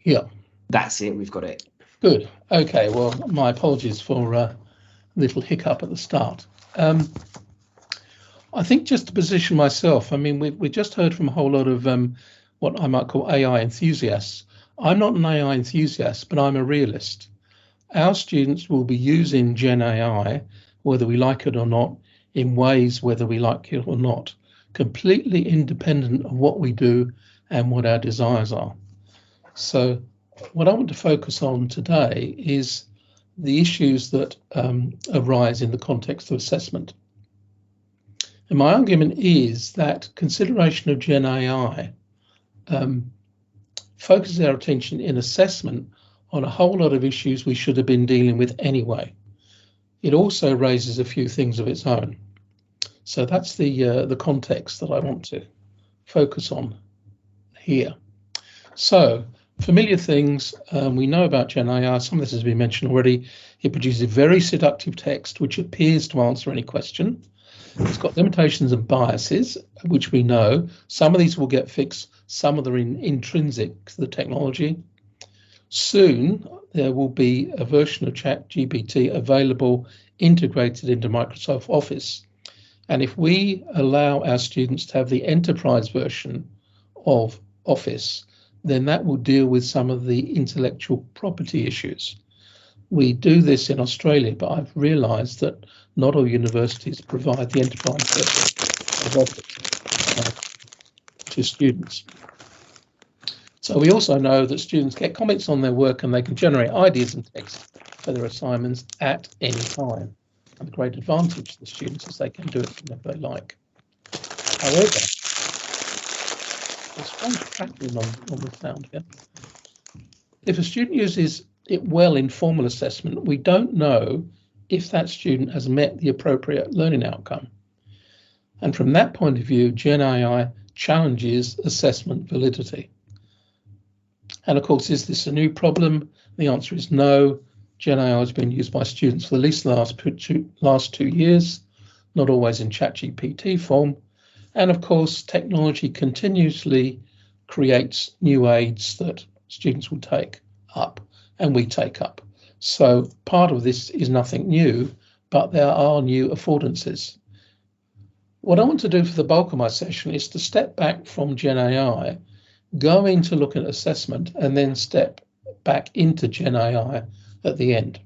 Yeah. That's it, we've got it. Good. Okay, well, my apologies for a little hiccup at the start. I think just to position myself, I mean, we just heard from a whole lot of what I might call AI enthusiasts. I'm not an AI enthusiast, but I'm a realist. Our students will be using genAI, whether we like it or not, in ways whether we like it or not, completely independent of what we do and what our desires are. So what I want to focus on today is the issues that arise in the context of assessment. And my argument is that consideration of genAI focuses our attention in assessment on a whole lot of issues we should have been dealing with anyway. It also raises a few things of its own. So that's the context that I want to focus on here. So familiar things we know about genAI. Some of this has been mentioned already. It produces very seductive text which appears to answer any question. It's got limitations and biases, which we know. Some of these will get fixed, some of them are intrinsic to the technology. Soon, there will be a version of ChatGPT available, integrated into Microsoft Office. And if we allow our students to have the enterprise version of Office, then that will deal with some of the intellectual property issues. We do this in Australia, but I've realised that not all universities provide the enterprise version of Office to students. So we also know that students get comments on their work and they can generate ideas and text for their assignments at any time. And the great advantage to the students is they can do it whenever they like. However, there's strange crackling on the sound here. If a student uses it well in formal assessment, we don't know if that student has met the appropriate learning outcome. And from that point of view, genAI challenges assessment validity. And of course, is this a new problem? The answer is no. genAI has been used by students for at least the last 2 years, not always in ChatGPT form. And of course, technology continuously creates new aids that students will take up and we take up. So part of this is nothing new, but there are new affordances. What I want to do for the bulk of my session is to step back from genAI, go into look at assessment, and then step back into genAI at the end.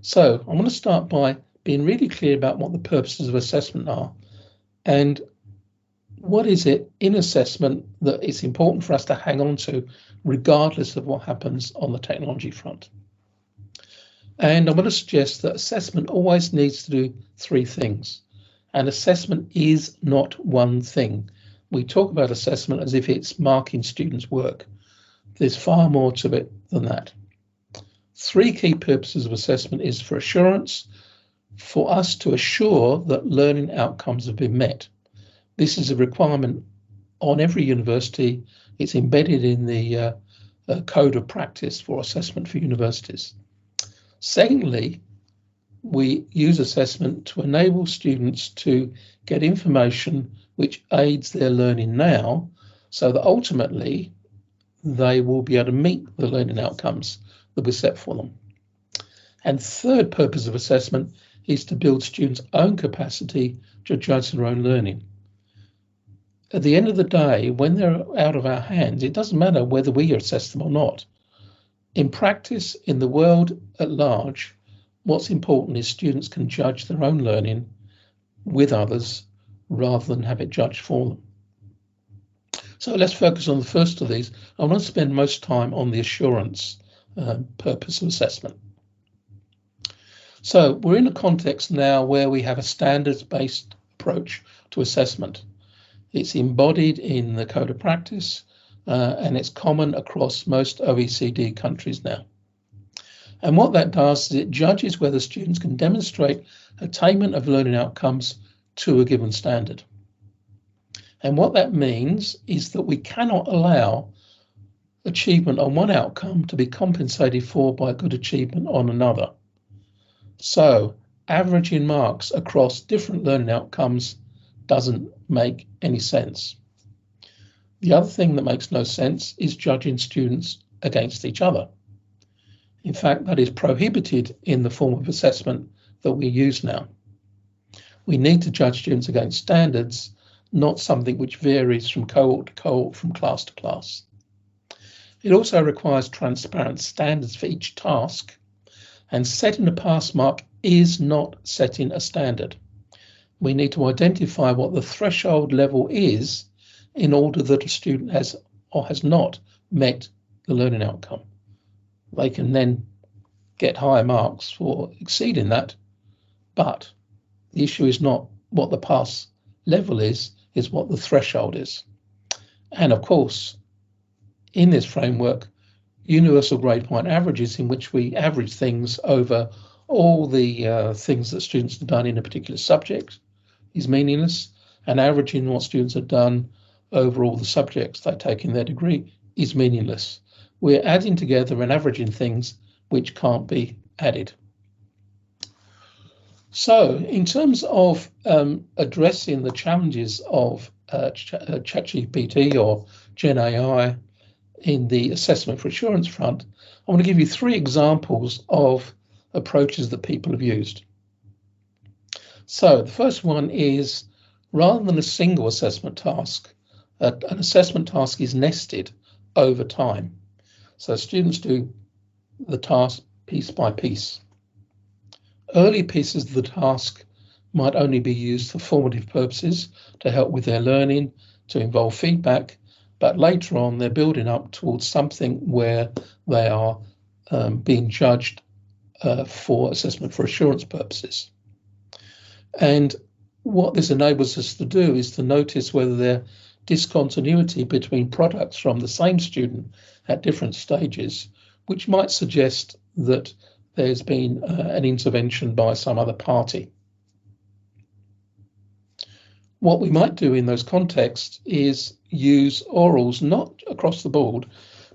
So I want to start by being really clear about what the purposes of assessment are and what is it in assessment that it's important for us to hang on to regardless of what happens on the technology front. And I'm going to suggest that assessment always needs to do 3 things. And assessment is not one thing. We talk about assessment as if it's marking students' work. There's far more to it than that. 3 key purposes of assessment is for assurance, for us to assure that learning outcomes have been met. This is a requirement on every university. It's embedded in the code of practice for assessment for universities. Secondly, we use assessment to enable students to get information which aids their learning now, so that ultimately they will be able to meet the learning outcomes that we set for them. And third purpose of assessment is to build students' own capacity to judge their own learning. At the end of the day, when they're out of our hands, it doesn't matter whether we assess them or not. In practice, in the world at large, what's important is students can judge their own learning with others rather than have it judged for them. So let's focus on the first of these. I want to spend most time on the assurance purpose of assessment. So we're in a context now where we have a standards-based approach to assessment. It's embodied in the code of practice and it's common across most OECD countries now. And what that does is it judges whether students can demonstrate attainment of learning outcomes to a given standard. And what that means is that we cannot allow achievement on one outcome to be compensated for by good achievement on another. So averaging marks across different learning outcomes doesn't make any sense. The other thing that makes no sense is judging students against each other. In fact, that is prohibited in the form of assessment that we use now. We need to judge students against standards, not something which varies from cohort to cohort, from class to class. It also requires transparent standards for each task, and setting a pass mark is not setting a standard. We need to identify what the threshold level is in order that a student has or has not met the learning outcome. They can then get higher marks for exceeding that, but the issue is not what the pass level is what the threshold is. And of course, in this framework, universal grade point averages, in which we average things over all the things that students have done in a particular subject, is meaningless, and averaging what students have done over all the subjects they take in their degree is meaningless. We're adding together and averaging things which can't be added. So in terms of addressing the challenges of ChatGPT or genAI in the assessment for assurance front, I want to give you 3 examples of approaches that people have used. So the first one is, rather than a single assessment task, an assessment task is nested over time. So students do the task piece by piece. Early pieces of the task might only be used for formative purposes, to help with their learning, to involve feedback, but later on they're building up towards something where they are being judged for assessment for assurance purposes. And what this enables us to do is to notice whether there's discontinuity between products from the same student at different stages, which might suggest that there's been an intervention by some other party. What we might do in those contexts is use orals, not across the board,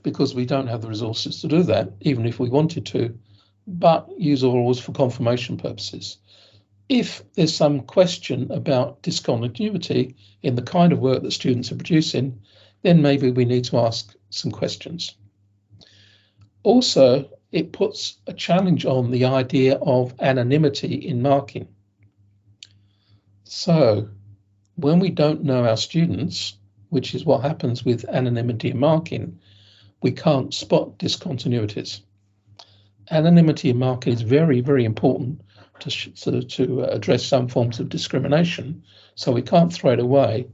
because we don't have the resources to do that, even if we wanted to, but use orals for confirmation purposes. If there's some question about discontinuity in the kind of work that students are producing, then maybe we need to ask some questions. Also, it puts a challenge on the idea of anonymity in marking. So when we don't know our students, which is what happens with anonymity in marking, we can't spot discontinuities. Anonymity in marking is very, very important to address some forms of discrimination, so we can't throw it away,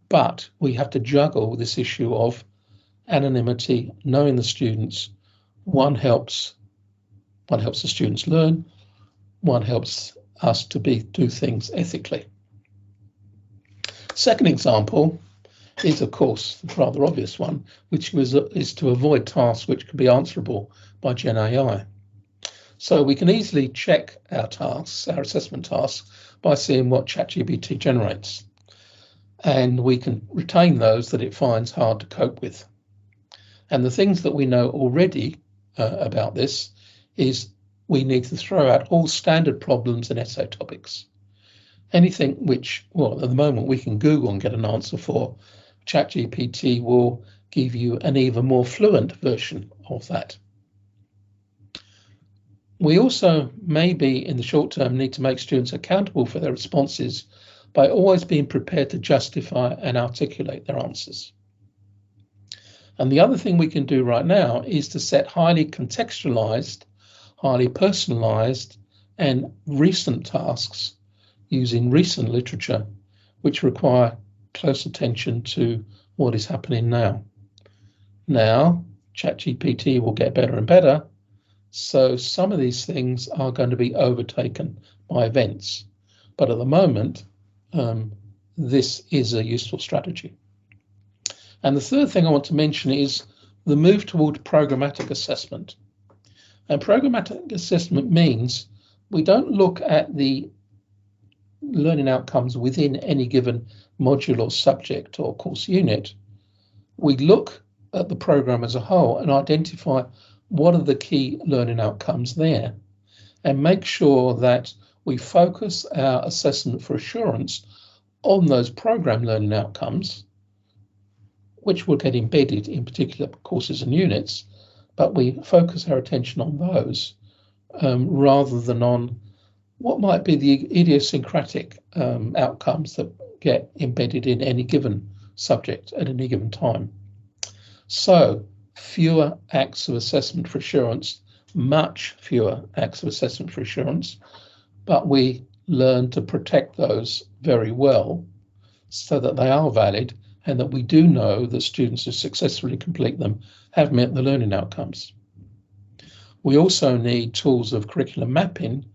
but we have to juggle this issue of anonymity, knowing the students. One helps the students learn, one helps us to do things ethically. Second example is, of course, the rather obvious one, which is to avoid tasks which can be answerable by genAI. So we can easily check our tasks, our assessment tasks, by seeing what ChatGPT generates. And we can retain those that it finds hard to cope with. And the things that we know already about this is we need to throw out all standard problems and essay topics. Anything which, well, at the moment we can Google and get an answer for, ChatGPT will give you an even more fluent version of that. We also maybe in the short term need to make students accountable for their responses by always being prepared to justify and articulate their answers. And the other thing we can do right now is to set highly contextualized, highly personalized and recent tasks using recent literature, which require close attention to what is happening now. Now, ChatGPT will get better and better, so some of these things are going to be overtaken by events. But at the moment, this is a useful strategy. And the third thing I want to mention is the move toward programmatic assessment. And programmatic assessment means we don't look at the learning outcomes within any given module or subject or course unit. We look at the program as a whole and identify what are the key learning outcomes there, and make sure that we focus our assessment for assurance on those program learning outcomes, which will get embedded in particular courses and units, but we focus our attention on those rather than on what might be the idiosyncratic outcomes that get embedded in any given subject at any given time. So fewer acts of assessment for assurance, much fewer acts of assessment for assurance, but we learn to protect those very well so that they are valid and that we do know that students who successfully complete them have met the learning outcomes. We also need tools of curriculum mapping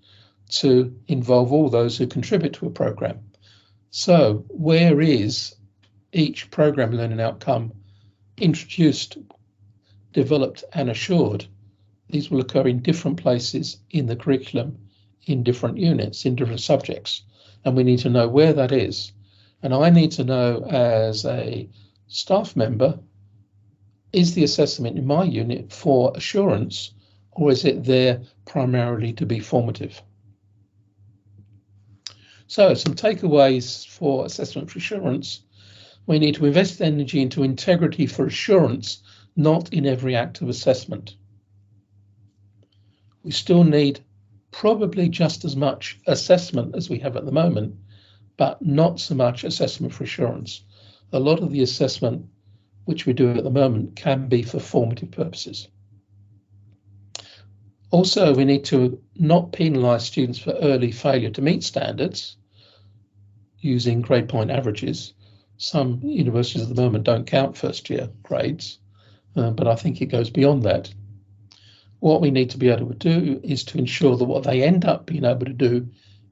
to involve all those who contribute to a program. So where is each program learning outcome introduced, developed and assured? These will occur in different places in the curriculum, in different units, in different subjects, and we need to know where that is. And I need to know as a staff member, is the assessment in my unit for assurance or is it there primarily to be formative? So some takeaways for assessment for assurance. We need to invest energy into integrity for assurance, not in every act of assessment. We still need probably just as much assessment as we have at the moment, but not so much assessment for assurance. A lot of the assessment which we do at the moment can be for formative purposes. Also, we need to not penalise students for early failure to meet standards using grade point averages. Some universities at the moment don't count first year grades, but I think it goes beyond that. What we need to be able to do is to ensure that what they end up being able to do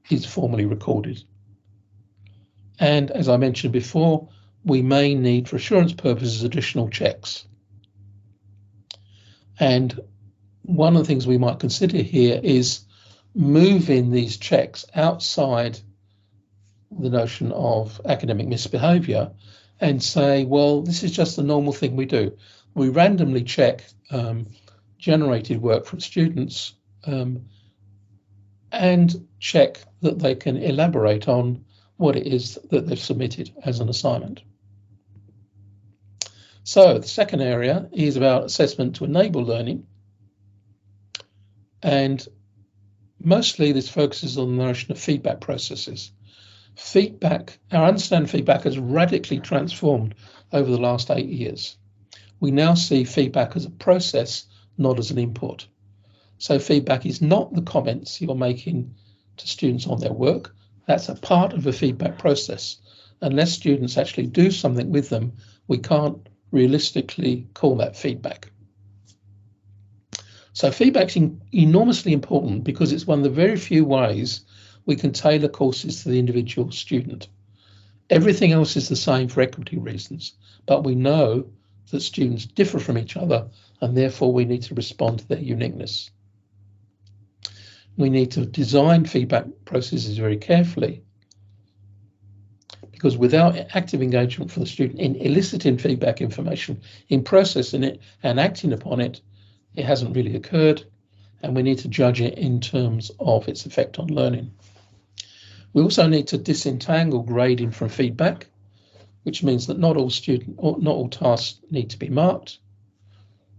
is formally recorded. And as I mentioned before, we may need, for assurance purposes, additional checks. And one of the things we might consider here is moving these checks outside the notion of academic misbehaviour and say, well, this is just the normal thing we do. We randomly check generated work from students and check that they can elaborate on what it is that they've submitted as an assignment. So the second area is about assessment to enable learning. And mostly this focuses on the notion of feedback processes. Feedback, our understanding of feedback has radically transformed over the last 8 years. We now see feedback as a process, not as an input. So feedback is not the comments you're making to students on their work. That's a part of a feedback process. Unless students actually do something with them, we can't realistically call that feedback. So feedback's enormously important because it's one of the very few ways we can tailor courses to the individual student. Everything else is the same for equity reasons, but we know that students differ from each other and therefore we need to respond to their uniqueness. We need to design feedback processes very carefully because without active engagement from the student in eliciting feedback information, in processing it and acting upon it, it hasn't really occurred, and we need to judge it in terms of its effect on learning. We also need to disentangle grading from feedback, which means that not all tasks need to be marked.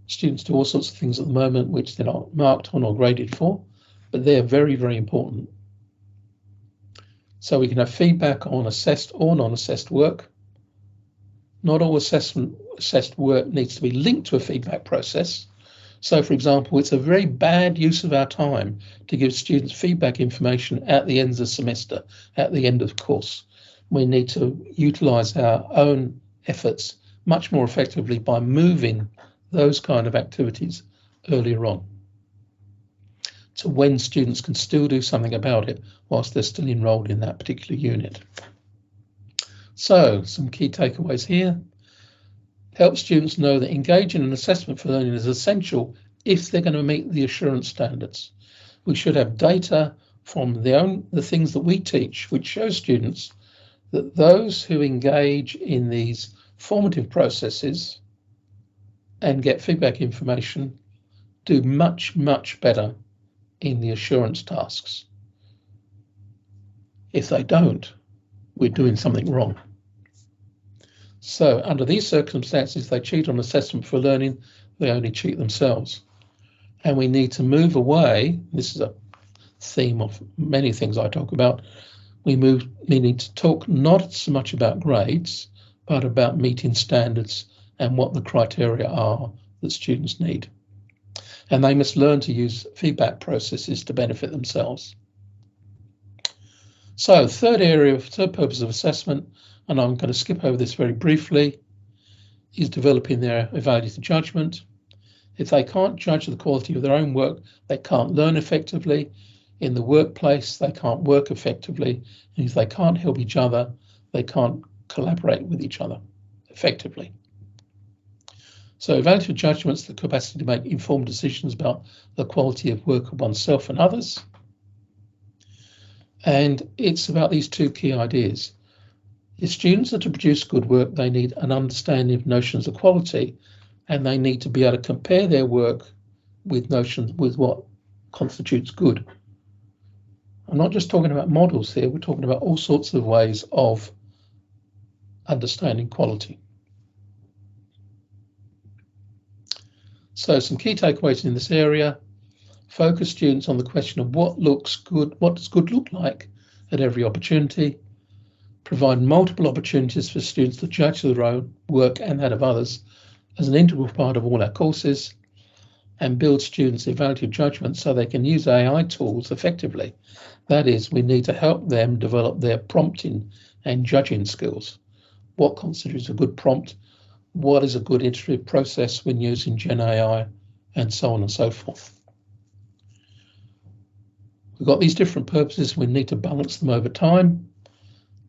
Students do all sorts of things at the moment which they're not marked on or graded for, but they're very, very important. So we can have feedback on assessed or non-assessed work. Not all assessed work needs to be linked to a feedback process. So, for example, it's a very bad use of our time to give students feedback information at the end of the semester, at the end of the course. We need to utilise our own efforts much more effectively by moving those kind of activities earlier on to when students can still do something about it whilst they're still enrolled in that particular unit. So, some key takeaways here. Help students know that engaging in assessment for learning is essential if they're going to meet the assurance standards. We should have data from the things that we teach, which shows students that those who engage in these formative processes and get feedback information do much, much better in the assurance tasks. If they don't, we're doing something wrong. So under these circumstances, they cheat on assessment for learning, they only cheat themselves. And we need to move away, this is a theme of many things I talk about, we need to talk not so much about grades, but about meeting standards and what the criteria are that students need. And they must learn to use feedback processes to benefit themselves. So third purpose of assessment, and I'm going to skip over this very briefly, is developing their evaluative judgment. If they can't judge the quality of their own work, they can't learn effectively. In the workplace, they can't work effectively. And if they can't help each other, they can't collaborate with each other effectively. So evaluative judgment's the capacity to make informed decisions about the quality of work of oneself and others. And it's about these two key ideas. If students are to produce good work, they need an understanding of notions of quality, and they need to be able to compare their work with notions with what constitutes good. I'm not just talking about models here, we're talking about all sorts of ways of understanding quality. So some key takeaways in this area: focus students on the question of what looks good, what does good look like at every opportunity, provide multiple opportunities for students to judge their own work and that of others as an integral part of all our courses, and build students' evaluative judgment so they can use AI tools effectively. That is, we need to help them develop their prompting and judging skills. What constitutes a good prompt? What is a good iterative process when using genAI, and so on and so forth. We've got these different purposes, we need to balance them over time.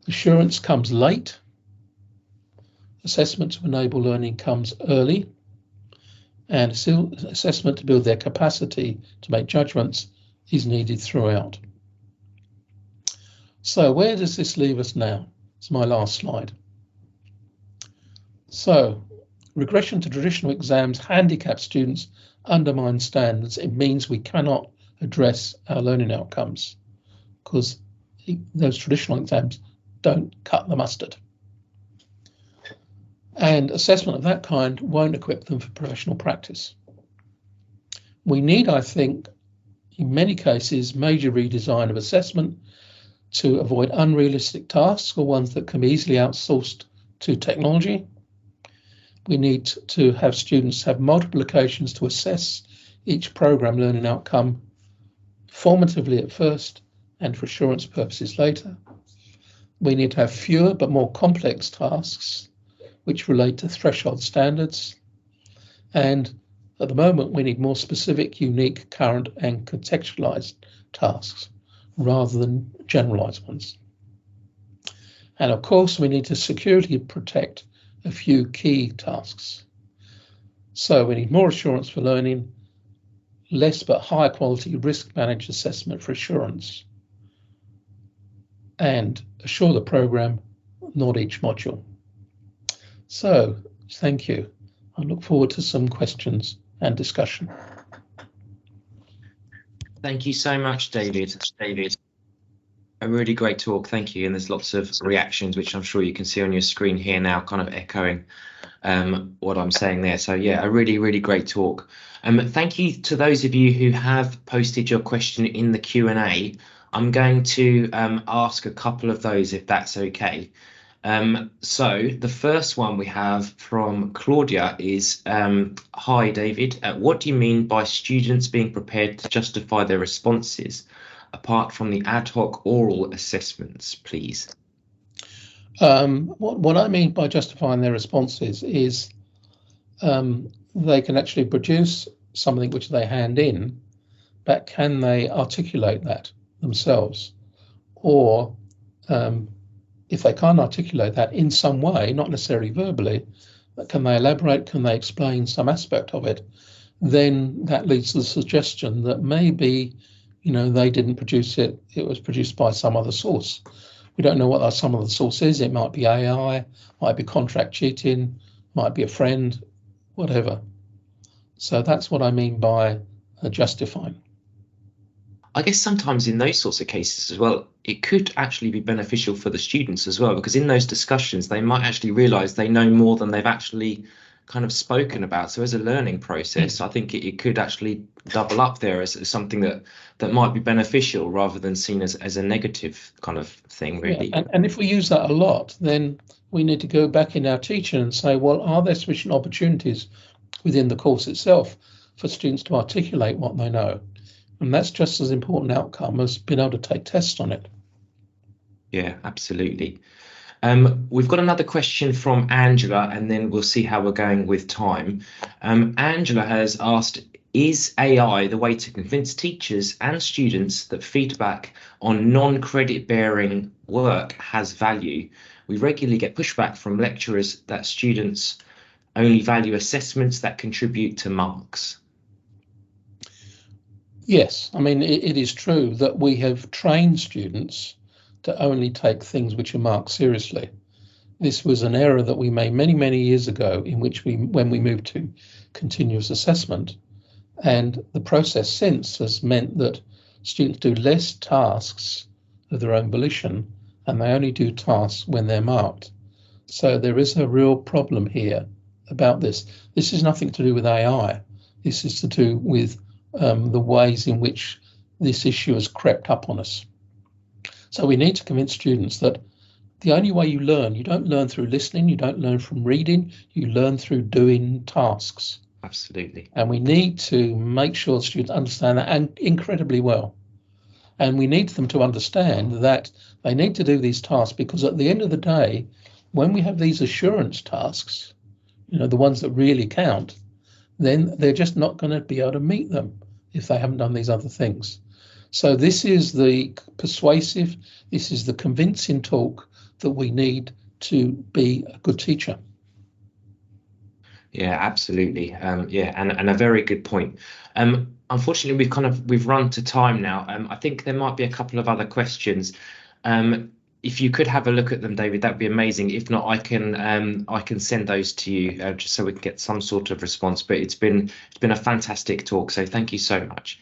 Assurance comes late. Assessment to enable learning comes early. And assessment to build their capacity to make judgments is needed throughout. So where does this leave us now? It's my last slide. So regression to traditional exams handicaps students, undermines standards. It means we cannot address our learning outcomes because those traditional exams don't cut the mustard. And assessment of that kind won't equip them for professional practice. We need, I think, in many cases, major redesign of assessment to avoid unrealistic tasks or ones that can be easily outsourced to technology. We need to have students have multiple occasions to assess each program learning outcome formatively at first and for assurance purposes later. We need to have fewer but more complex tasks which relate to threshold standards. And at the moment, we need more specific, unique, current and contextualized tasks rather than generalized ones. And of course, we need to securely protect a few key tasks. So we need more assurance for learning, less but higher quality risk managed assessment for assurance, and assure the program, not each module. So thank you. I look forward to some questions and discussion. Thank you so much, David. A really great talk, thank you. And there's lots of reactions, which I'm sure you can see on your screen here now, kind of echoing what I'm saying there. So yeah, a really, really great talk. Thank you to those of you who have posted your question in the Q&A. I'm going to ask a couple of those, if that's okay. So the first one we have from Claudia is, hi David, what do you mean by students being prepared to justify their responses apart from the ad hoc oral assessments, please? What I mean by justifying their responses is they can actually produce something which they hand in, but can they articulate that themselves? Or if they can't articulate that in some way, not necessarily verbally, but can they elaborate, can they explain some aspect of it? Then that leads to the suggestion that maybe, you know, they didn't produce it, it was produced by some other source. We don't know what that some other source is. It might be AI, might be contract cheating, might be a friend, whatever. So that's what I mean by justifying. I guess sometimes in those sorts of cases as well, it could actually be beneficial for the students as well, because in those discussions, they might actually realize they know more than they've actually kind of spoken about. So as a learning process, I think it could actually double up there as something that might be beneficial rather than seen as a negative kind of thing, really. Yeah, and if we use that a lot, then we need to go back in our teaching and say, well, are there sufficient opportunities within the course itself for students to articulate what they know? And that's just as important outcome as being able to take tests on it. Yeah, absolutely. We've got another question from Angela, and then we'll see how we're going with time. Angela has asked, is AI the way to convince teachers and students that feedback on non-credit bearing work has value? We regularly get pushback from lecturers that students only value assessments that contribute to marks. Yes, I mean, it is true that we have trained students to only take things which are marked seriously. This was an error that we made many, many years ago, in which when we moved to continuous assessment, and the process since has meant that students do less tasks of their own volition, and they only do tasks when they're marked. So there is a real problem here about this. This is nothing to do with AI. This is to do with the ways in which this issue has crept up on us. So we need to convince students that the only way you learn, you don't learn through listening, you don't learn from reading, you learn through doing tasks. Absolutely. And we need to make sure students understand that, and incredibly well. And we need them to understand that they need to do these tasks, because at the end of the day, when we have these assurance tasks, the ones that really count, then they're just not going to be able to meet them if they haven't done these other things. So this is the persuasive, this is the convincing talk that we need to be a good teacher. Yeah, absolutely. Yeah, and a very good point. Unfortunately, we've run to time now. I think there might be a couple of other questions. If you could have a look at them, David, that'd be amazing. If not, I can send those to you just so we can get some sort of response. But it's been a fantastic talk. So thank you so much.